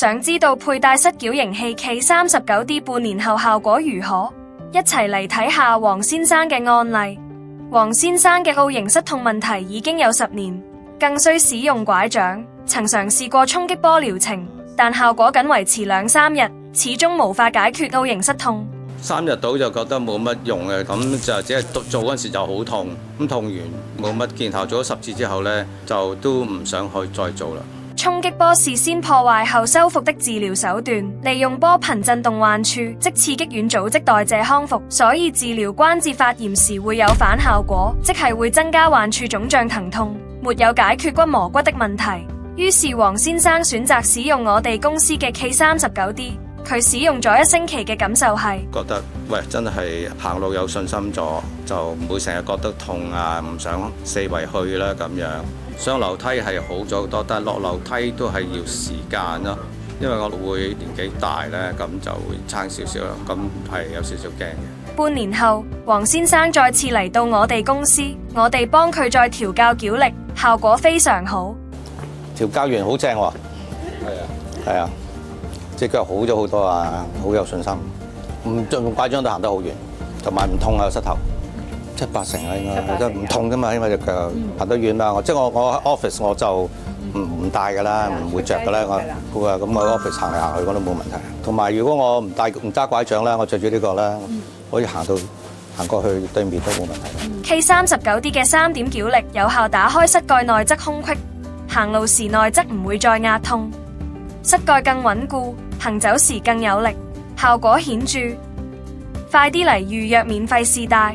想知道佩戴失矯形器 K39D 半年後效果如何？一齊嚟睇下黃先生嘅案例。黃先生嘅 O 型膝痛問題已經有10年，更需使用拐杖，曾嘗試過衝擊波療程，但效果僅維持2-3日，始終無法解決 O 型膝痛。3日到就覺得冇乜用嘅，咁就只係做嗰陣時就好痛，咁痛完冇乜見效，做咗10次之後呢，就都唔想去再做啦。衝擊波是先破壞後修復的治療手段，利用波頻震動患處，即刺激軟組織代謝康復，所以治療關節發炎時會有反效果，即係會增加患處腫脹疼痛，沒有解決骨磨骨的問題。於是黃先生選擇使用我哋公司嘅 K39D。佢使用咗1星期嘅感受係覺得喂，真係行路有信心咗，就唔會成日覺得痛啊，唔想四圍去啦咁樣。上樓梯係好咗好多，但係落樓梯都係要時間咯，因為我會年紀大咧，咁就會差少少啦，咁係有少少驚嘅。半年後，黃先生再次嚟到我哋公司，我哋幫佢再調教矯力，效果非常好。調教完好正喎，係啊。隻腳好咗好多啊，好有信心，唔用拐杖都行得好遠，同埋唔痛啊膝頭，7-8成啦應該，都唔痛㗎嘛，因為隻腳行得遠啦。即係我 office 我就唔帶㗎啦，唔會着㗎啦。我office 行嚟行去我都冇問題。同埋如果我唔揸拐杖啦，我着住呢個啦，可以行過去對面都冇問題。K39D 嘅3點矯力有效打開膝蓋內側空隙，行路時內側唔會再壓痛，膝蓋更穩固，行走時更有力，效果顯著。快啲嚟預約免費試戴。